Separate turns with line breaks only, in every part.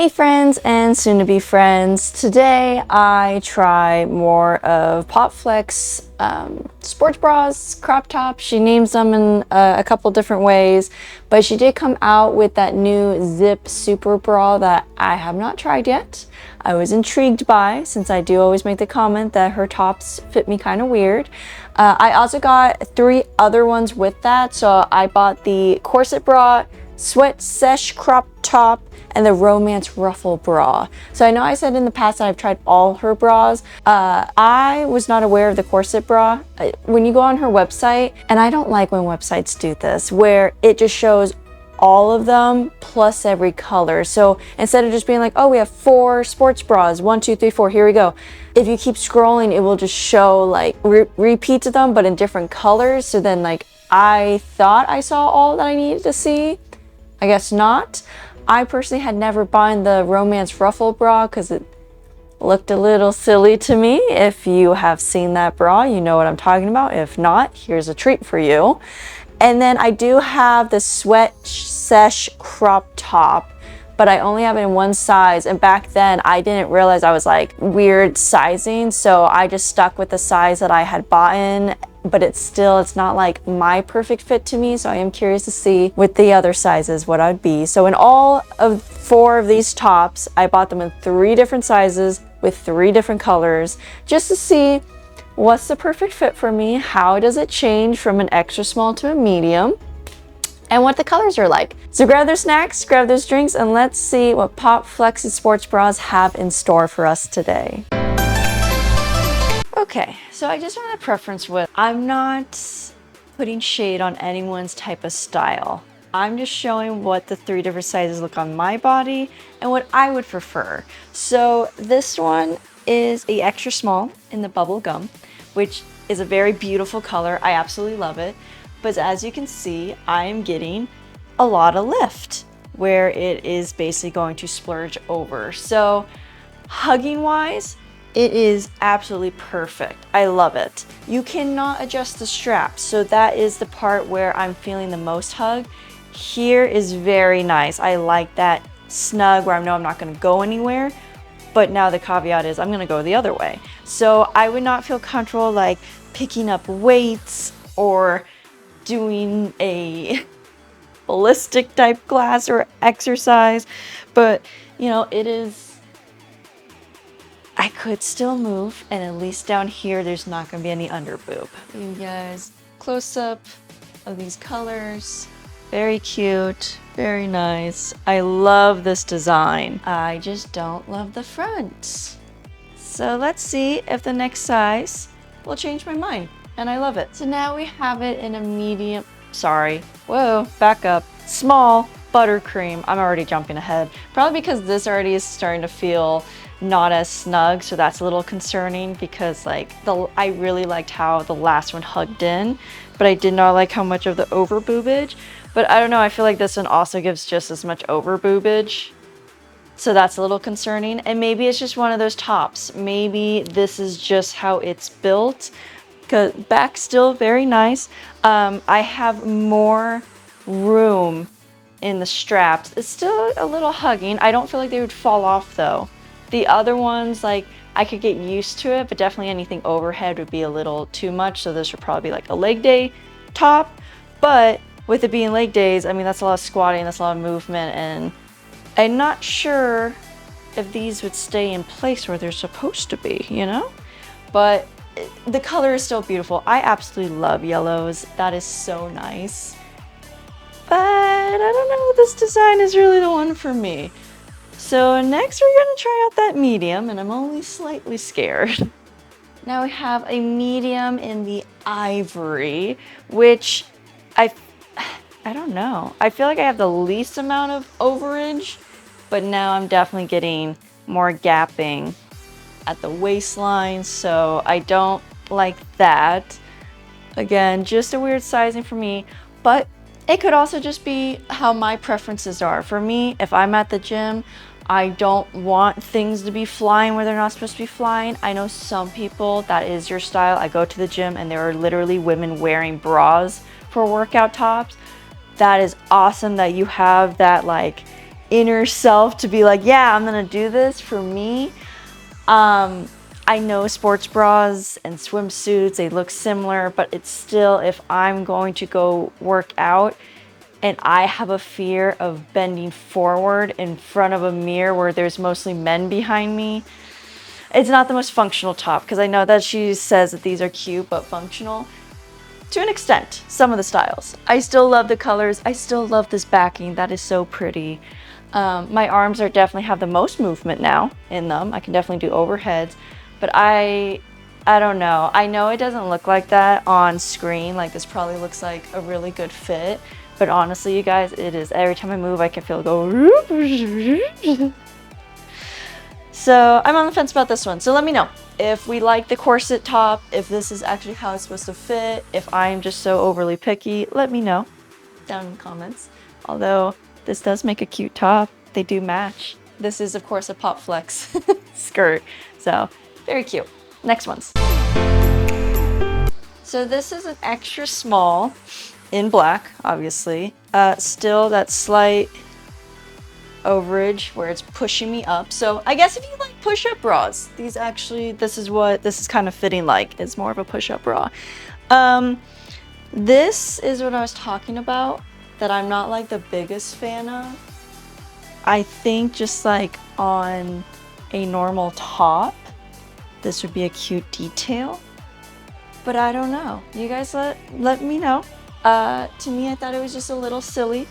Hey friends and soon to be friends. Today I try more of Popflex sports bras, crop tops. She names them in a couple different ways, but she did come out with that new zip Superbra that I have not tried yet. I was intrigued by, since I do always make the comment that her tops fit me kind of weird. I also got 3 other ones with that. So I bought the Corset bra, sweat Sesh crop top, and the romance ruffle bra. So I know I said in the past that I've tried all her bras. I was not aware of the Corset bra. When you go on her website, and I don't like when websites do this, where it just shows all of them plus every color. So instead of just being like, oh, we have 4 sports bras, 1, 2, 3, 4, here we go. If you keep scrolling, it will just show like repeats of them, but in different colors. So then like, I thought I saw all that I needed to see. I guess not. I personally had never bought the romance ruffle bra because it looked a little silly to me. If you have seen that bra, you know what I'm talking about. If not, here's a treat for you. And then I do have the sweat Sesh crop top, but I only have it in one size. And back then I didn't realize I was like weird sizing. So I just stuck with the size that I had bought in, but it's not like my perfect fit to me. So I am curious to see with the other sizes what I'd be. So in all of 4 of these tops, I bought them in 3 different sizes with 3 different colors just to see what's the perfect fit for me, how does it change from an extra small to a medium, and what the colors are like. So grab their snacks, grab those drinks, and let's see what Popflex's sports bras have in store for us today. Okay, so I just want to preference with, I'm not putting shade on anyone's type of style. I'm just showing what the 3 different sizes look on my body and what I would prefer. So this one is a extra small in the bubble gum, which is a very beautiful color. I absolutely love it. But as you can see, I'm getting a lot of lift where it is basically going to splurge over. So hugging wise, it is absolutely perfect. I love it. You cannot adjust the straps, so that is the part where I'm feeling the most hug. Here is very nice. I like that snug where I know I'm not going to go anywhere, but now the caveat is I'm going to go the other way. So I would not feel comfortable like picking up weights or doing a ballistic type class or exercise, but you know, it is, I could still move, and at least down here there's not going to be any under boob. You guys, close up of these colors. Very cute, very nice. I love this design. I just don't love the front. So let's see if the next size will change my mind, and I love it. So now we have it in a medium, whoa, back up. Small buttercream. I'm already jumping ahead. Probably because this already is starting to feel not as snug, so that's a little concerning because like I really liked how the last one hugged in, but I did not like how much of the over boobage. But I don't know, I feel like this one also gives just as much over boobage, so that's a little concerning. And maybe it's just one of those tops. Maybe this is just how it's built. Cause back still very nice. I have more room in the straps. It's still a little hugging. I don't feel like they would fall off though. The other ones, like I could get used to it, but definitely anything overhead would be a little too much. So this would probably be like a leg day top. But with it being leg days, I mean, that's a lot of squatting, that's a lot of movement, and I'm not sure if these would stay in place where they're supposed to be, you know? But the color is still beautiful. I absolutely love yellows. That is so nice. But I don't know, this design is really the one for me. So next we're gonna try out that medium, and I'm only slightly scared. Now we have a medium in the ivory, which I don't know. I feel like I have the least amount of overage, but now I'm definitely getting more gapping at the waistline, so I don't like that. Again, just a weird sizing for me, but it could also just be how my preferences are. For me, if I'm at the gym, I don't want things to be flying where they're not supposed to be flying. I know some people, that is your style. I go to the gym and there are literally women wearing bras for workout tops. That is awesome that you have that like inner self to be like, yeah, I'm gonna do this for me. I know sports bras and swimsuits, they look similar, but it's still, if I'm going to go work out and I have a fear of bending forward in front of a mirror where there's mostly men behind me, it's not the most functional top, because I know that she says that these are cute but functional. To an extent, some of the styles. I still love the colors. I still love this backing. That is so pretty. My arms are definitely have the most movement now in them. I can definitely do overheads, but I don't know. I know it doesn't look like that on screen. Like this probably looks like a really good fit, but honestly, you guys, it is. Every time I move, I can feel it go. So I'm on the fence about this one. So let me know if we like the corset top, if this is actually how it's supposed to fit, if I'm just so overly picky, let me know down in the comments. Although this does make a cute top. They do match. This is of course a Popflex skirt. So very cute. Next ones. So this is an extra small in black, obviously. Still that slight overage where it's pushing me up. So I guess if you like push-up bras, these actually, this is what this is kind of fitting like. It's more of a push-up bra. This is what I was talking about that I'm not like the biggest fan of. I think just like on a normal top, this would be a cute detail, but I don't know. You guys let me know. To me, I thought it was just a little silly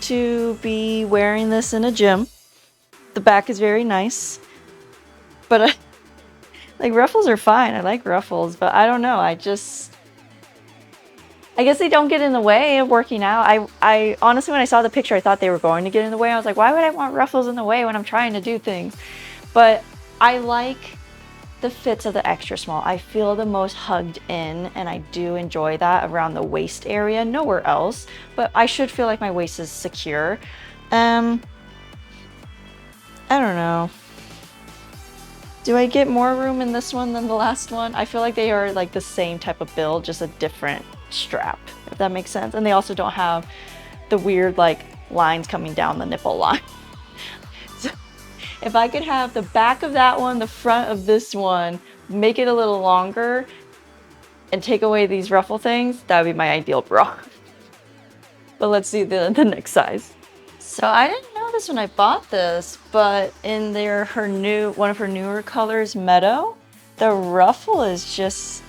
to be wearing this in a gym. The back is very nice, but like ruffles are fine. I like ruffles, but I don't know. I guess they don't get in the way of working out. I honestly, when I saw the picture, I thought they were going to get in the way. I was like, why would I want ruffles in the way when I'm trying to do things? But I like the fits of the extra small. I feel the most hugged in, and I do enjoy that around the waist area, nowhere else, but I should feel like my waist is secure. I don't know. Do I get more room in this one than the last one? I feel like they are like the same type of build, just a different strap, if that makes sense. And they also don't have the weird like lines coming down the nipple line. So if I could have the back of that one, the front of this one, make it a little longer and take away these ruffle things, that would be my ideal bra. But let's see the next size. So I didn't know this when I bought this, but in one of her newer colors, Meadow, the ruffle is just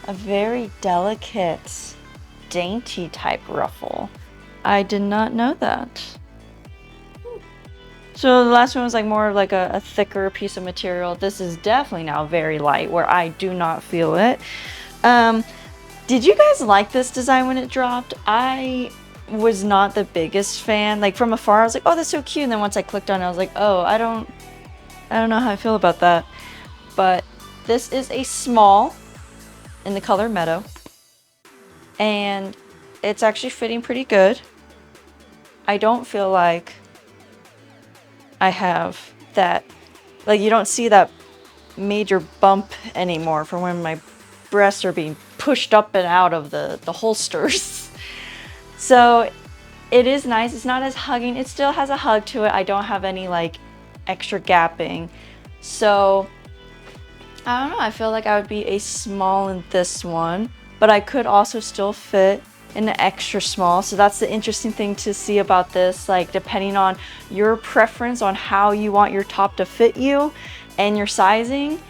a very delicate, dainty type ruffle. I did not know that. So the last one was like more of like a thicker piece of material. This is definitely now very light, where I do not feel it. Did you guys like this design when it dropped? I was not the biggest fan. Like from afar, I was like, oh, that's so cute. And then once I clicked on it, I was like, oh, I don't know how I feel about that. But this is a small in the color Meadow, and it's actually fitting pretty good. I don't feel like I have that, like you don't see that major bump anymore from when my breasts are being pushed up and out of the holsters. So it is nice. It's not as hugging. It still has a hug to it. I don't have any like extra gapping. So I don't know. I feel like I would be a small in this one, but I could also still fit in an extra small. So that's the interesting thing to see about this. Like depending on your preference on how you want your top to fit you and your sizing,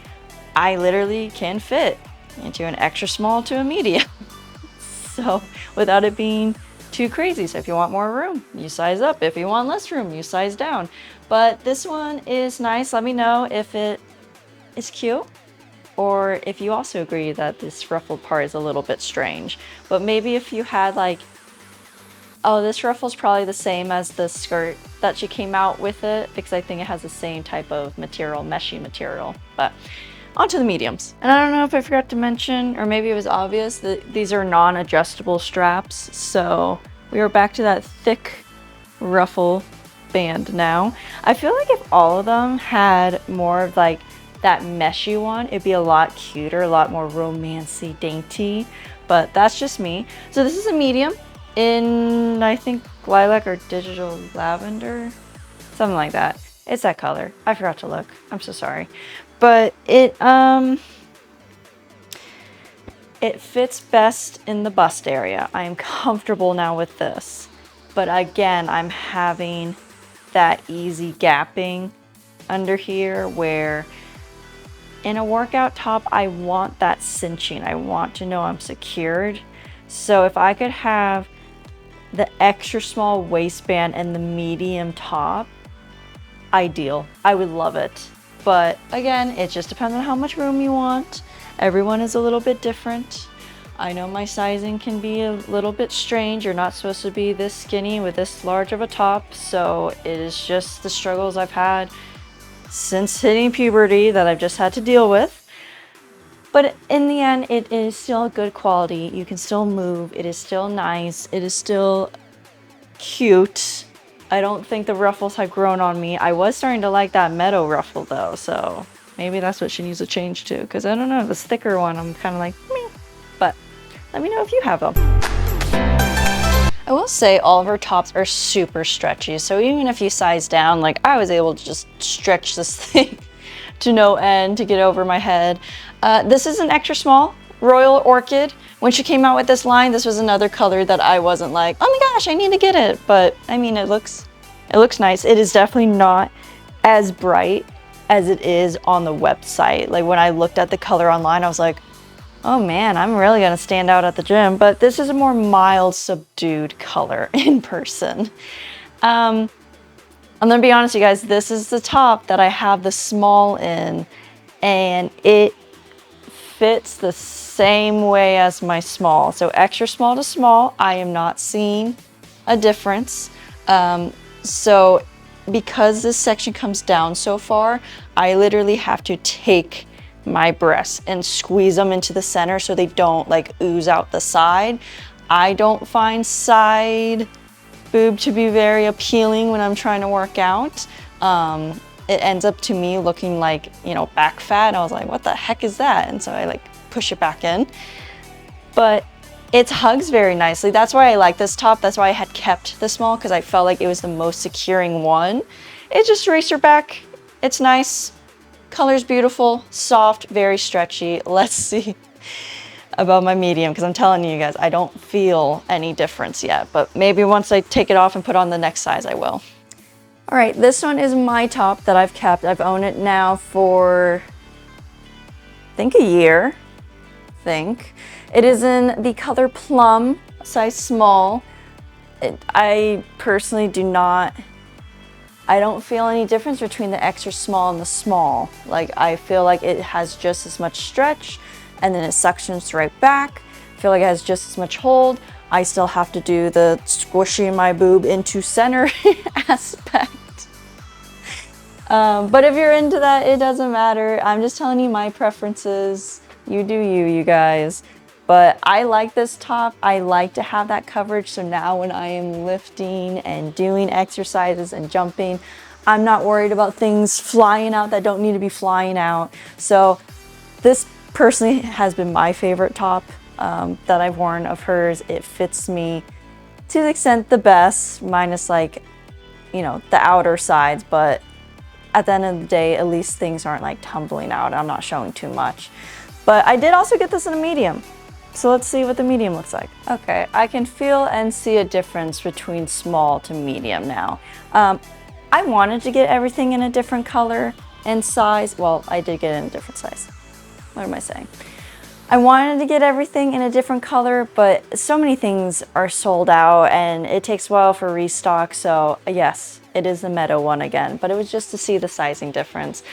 I literally can fit into an extra small to a medium. So without it being too crazy. So if you want more room, you size up. If you want less room, you size down. But this one is nice. Let me know if it is cute, or if you also agree that this ruffled part is a little bit strange. But maybe if you had like, oh, this ruffle's probably the same as the skirt that she came out with it, because I think it has the same type of material, meshy material. But onto the mediums. And I don't know if I forgot to mention, or maybe it was obvious, that these are non-adjustable straps. So we are back to that thick ruffle band now. I feel like if all of them had more of like that meshy one, it'd be a lot cuter, a lot more romancy, dainty, but that's just me. So this is a medium in, I think, lilac or digital lavender. something like that. It's that color. I forgot to look. I'm so sorry. But it fits best in the bust area. I am comfortable now with this. But again, I'm having that easy gapping under here where in a workout top, I want that cinching. I want to know I'm secured. So if I could have the extra small waistband and the medium top, ideal. I would love it. But again, it just depends on how much room you want. Everyone is a little bit different. I know my sizing can be a little bit strange. You're not supposed to be this skinny with this large of a top. So it is just the struggles I've had since hitting puberty that I've just had to deal with. But in the end, it is still good quality. You can still move. It is still nice. It is still cute. I don't think the ruffles have grown on me. I was starting to like that Meadow ruffle though, so maybe that's what she needs to change to, because I don't know, this thicker one, I'm kind of like, meh. But let me know if you have them. I will say all of her tops are super stretchy, so even if you size down, like I was able to just stretch this thing to no end to get over my head. This is an extra small Royal Orchid. When she came out with this line, this was another color that I wasn't like, oh my gosh, I need to get it. But I mean, it looks nice. It is definitely not as bright as it is on the website. Like when I looked at the color online, I was like, oh man, I'm really gonna stand out at the gym. But this is a more mild, subdued color in person. I'm gonna be honest, you guys, this is the top that I have the small in, and it fits the same way as my small. So extra small to small, I am not seeing a difference. So because this section comes down so far, I literally have to take my breasts and squeeze them into the center so they don't like ooze out the side. I don't find side boob to be very appealing when I'm trying to work out. It ends up to me looking like, you know, back fat. And I was like, what the heck is that? And so I like push it back in. But it hugs very nicely. That's why I like this top. That's why I had kept the small, because I felt like it was the most securing one. It's just racer back. It's nice. Color's beautiful, soft, very stretchy. Let's see about my medium, because I'm telling you guys, I don't feel any difference yet. But maybe once I take it off and put on the next size, I will. All right, this one is my top that I've kept. I've owned it now for, I think, a year. It is in the color plum, size small. I personally I don't feel any difference between the extra small and the small. Like, I feel like it has just as much stretch, and then it suctions right back. I feel like it has just as much hold. I still have to do the squishing my boob into center aspect. But if you're into that, it doesn't matter. I'm just telling you my preferences. You do you guys. But I like this top. I like to have that coverage. So now when I am lifting and doing exercises and jumping, I'm not worried about things flying out that don't need to be flying out. So this personally has been my favorite top that I've worn of hers. It fits me to the extent the best, minus like, you know, the outer sides. But at the end of the day, at least things aren't like tumbling out. I'm not showing too much. But I did also get this in a medium. So let's see what the medium looks like. Okay, I can feel and see a difference between small to medium now. I wanted to get everything in a different color and size. Well, I did get it in a different size. What am I saying? I wanted to get everything in a different color, but so many things are sold out and it takes a while for restock. So yes, it is the Meadow one again, but it was just to see the sizing difference.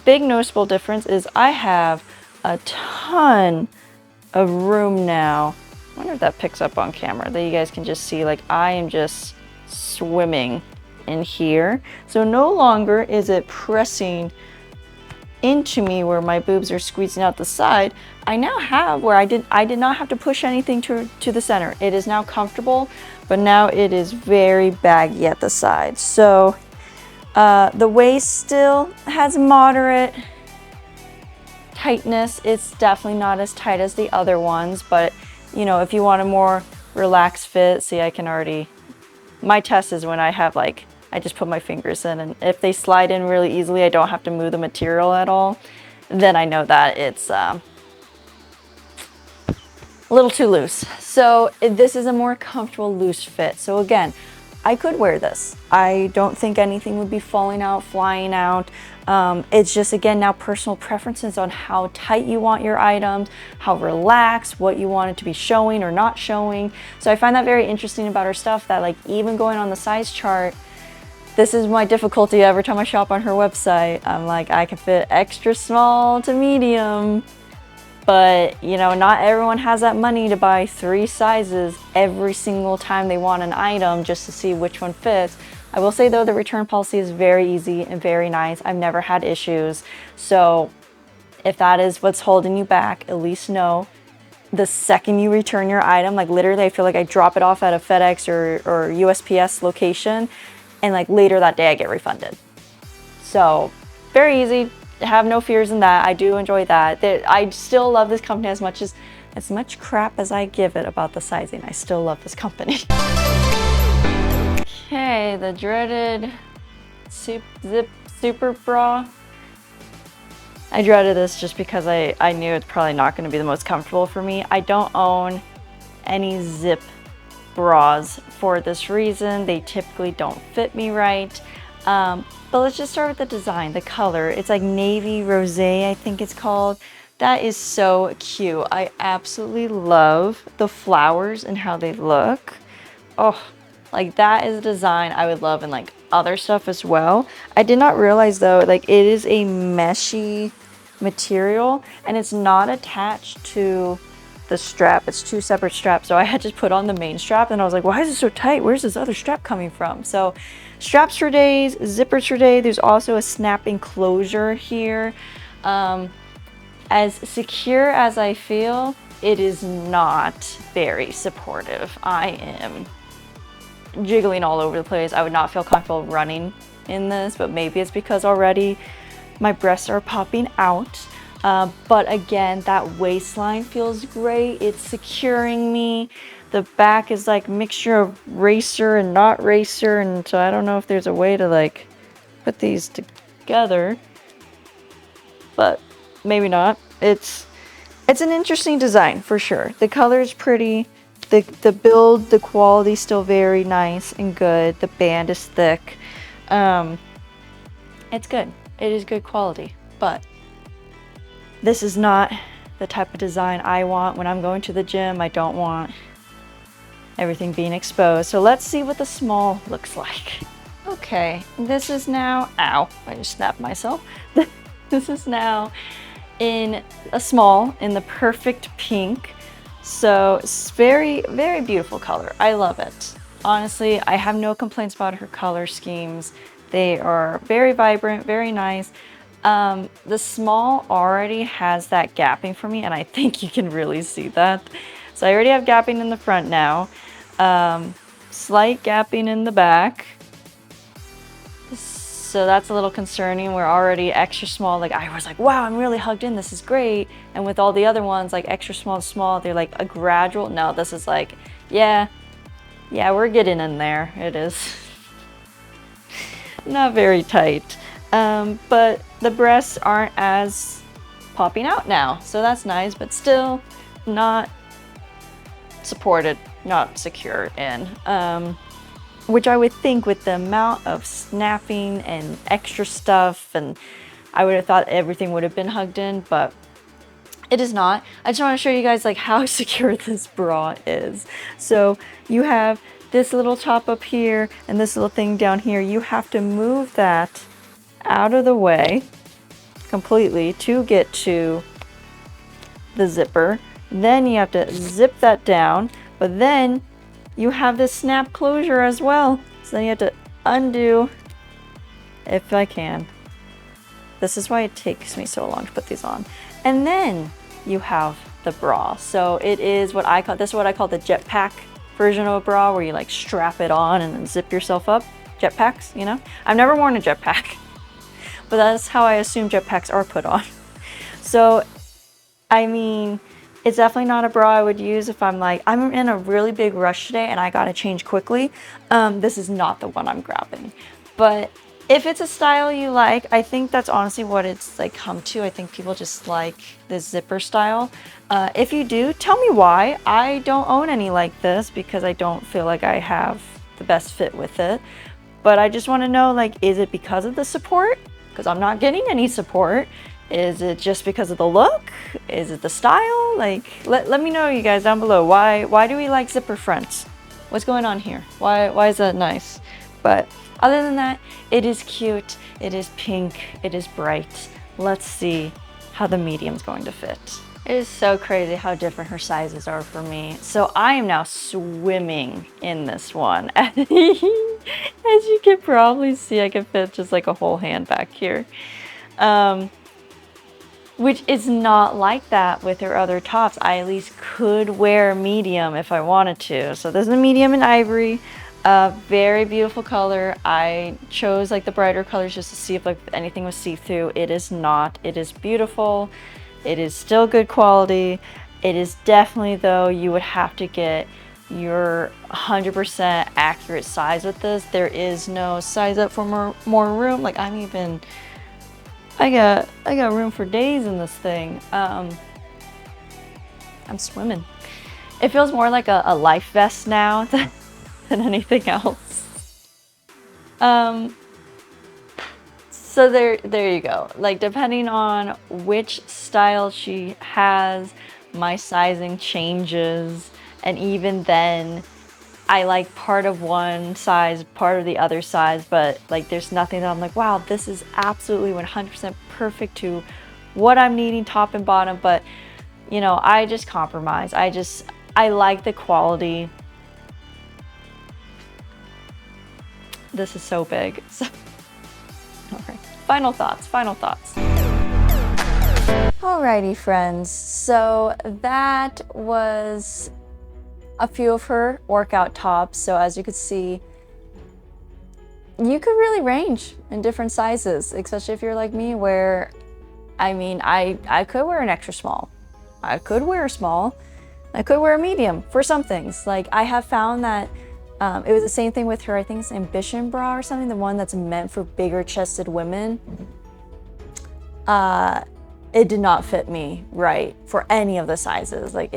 Big noticeable difference is I have a ton of room now. I wonder if that picks up on camera, that you guys can just see, like I am just swimming in here. So no longer is it pressing into me where my boobs are squeezing out the side. I now have where I did not have to push anything to the center. It is now comfortable, but now it is very baggy at the side. So the waist still has moderate tightness. It's definitely not as tight as the other ones, but you know, if you want a more relaxed fit, see, I can already, my test is when I have like I just put my fingers in, and if they slide in really easily, I don't have to move the material at all, then I know that it's a little too loose. So this is a more comfortable loose fit. So again, I could wear this. I don't think anything would be falling out, flying out. It's just, again, now personal preferences on how tight you want your items, how relaxed, what you want it to be showing or not showing. So I find that very interesting about her stuff, that like even going on the size chart, this is my difficulty every time I shop on her website. I'm like, I can fit extra small to medium, but you know, not everyone has that money to buy 3 sizes every single time they want an item just to see which one fits. I will say though, the return policy is very easy and very nice. I've never had issues. So if that is what's holding you back, at least know the second you return your item, like literally I feel like I drop it off at a FedEx or USPS location, and like later that day I get refunded. So very easy. Have no fears in that. I do enjoy that. I still love this company as much crap as I give it about the sizing. I still love this company. Okay, the dreaded zip Superbra. I dreaded this just because I knew it's probably not going to be the most comfortable for me. I don't own any zip bras for this reason. They typically don't fit me right. But let's just start with the design, the color. It's like navy rosé, I think it's called. That is so cute. I absolutely love the flowers and how they look. Oh, like that is a design I would love in like other stuff as well. I did not realize though, like it is a meshy material and it's not attached to the strap. It's 2 separate straps. So I had to put on the main strap and I was like, why is it so tight? Where's this other strap coming from? So straps for days, zippers for days. There's also a snap enclosure here. As secure as I feel, it is not very supportive. I am jiggling all over the place. I would not feel comfortable running in this, but maybe it's because already my breasts are popping out. But again, that waistline feels great. It's securing me. The back is like mixture of racer and not racer, and so I don't know if there's a way to like put these together, but maybe not. It's an interesting design for sure. The color is pretty. The build, the quality is still very nice and good. The band is thick. It's good. It is good quality, but this is not the type of design I want when I'm going to the gym. I don't want everything being exposed. So let's see what the small looks like. Okay, this is now, ow, I just snapped myself. This is now in a small, in the perfect pink. So it's very, very beautiful color. I love it. Honestly, I have no complaints about her color schemes. They are very vibrant, very nice. The small already has that gapping for me, and I think you can really see that. So I already have gapping in the front now. Slight gapping in the back. So that's a little concerning. We're already extra small. Like I was like, wow, I'm really hugged in. This is great. And with all the other ones, like extra small to small, they're like a gradual. No, this is like, yeah, we're getting in there. It is not very tight. But the breasts aren't as popping out now. So that's nice, but still not supported, not secure in. Which I would think with the amount of snapping and extra stuff, and I would have thought everything would have been hugged in, but it is not. I just want to show you guys like how secure this bra is. So you have this little top up here and this little thing down here. You have to move that out of the way completely to get to the zipper. Then you have to zip that down, but then you have this snap closure as well. So then you have to undo, if I can. This is why it takes me so long to put these on. And then you have the bra. So it is what I call, this is what I call the jetpack version of a bra, where you like strap it on and then zip yourself up. Jetpacks, you know? I've never worn a jetpack, but that's how I assume jetpacks are put on. So, I mean, it's definitely not a bra I would use if I'm like, I'm in a really big rush today and I gotta change quickly. This is not the one I'm grabbing. But if it's a style you like, I think that's honestly what it's like come to. I think people just like this zipper style. If you do, tell me why. I don't own any like this because I don't feel like I have the best fit with it. But I just want to know, like, is it because of the support? Because I'm not getting any support. Is it just because of the look? Is it the style? Like, let me know, you guys, down below. Why do we like zipper fronts? What's going on here? Why is that nice? But other than that, it is cute, it is pink, it is bright. Let's see how the medium's going to fit. It is so crazy how different her sizes are for me. So I am now swimming in this one. As you can probably see, I can fit just like a whole hand back here. Which is not like that with her other tops. I at least could wear medium if I wanted to. So this is a medium in ivory. Very beautiful color. I chose like the brighter colors just to see if like anything was see-through. It is not. It is beautiful. It is still good quality. It is definitely, though, you would have to get your 100% accurate size with this. There is no size up for more room. Like I got room for days in this thing. I'm swimming. It feels more like a life vest now than anything else. So there you go. Like, depending on which style she has, my sizing changes, and even then I like part of one size, part of the other size, but like there's nothing that I'm like, wow, this is absolutely 100% perfect to what I'm needing, top and bottom. But you know, I just compromise. I like the quality. This is so big. So, okay. Final thoughts. Alrighty, friends. So that was a few of her workout tops. So as you could see, you could really range in different sizes, especially if you're like me, where, I mean, I could wear an extra small. I could wear a small. I could wear a medium for some things. Like, I have found that it was the same thing with her, I think it's Ambition bra or something, the one that's meant for bigger chested women. It did not fit me right for any of the sizes. Like,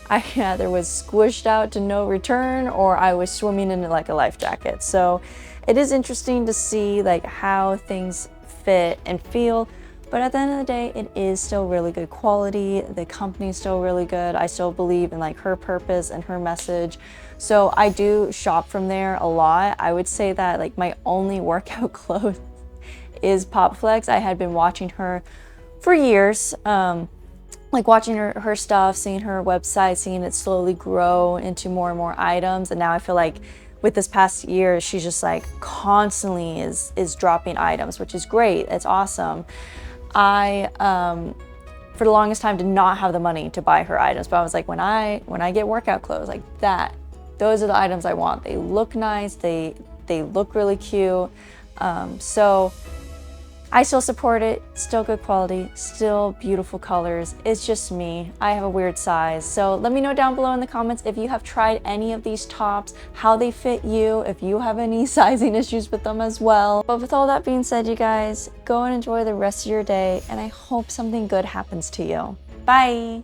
I either was squished out to no return or I was swimming in like a life jacket. So it is interesting to see like how things fit and feel. But at the end of the day, it is still really good quality. The company's still really good. I still believe in like her purpose and her message. So I do shop from there a lot. I would say that like my only workout clothes is Popflex. I had been watching her for years, like watching her stuff, seeing her website, seeing it slowly grow into more and more items. And now I feel like with this past year, she's just like constantly is dropping items, which is great. It's awesome. I, for the longest time, did not have the money to buy her items, but I was like, when I get workout clothes like that, those are the items I want. They look nice. They look really cute. So I still support it, still good quality, still beautiful colors. It's just me. I have a weird size. So let me know down below in the comments if you have tried any of these tops, how they fit you, if you have any sizing issues with them as well. But with all that being said, you guys, go and enjoy the rest of your day, and I hope something good happens to you. Bye.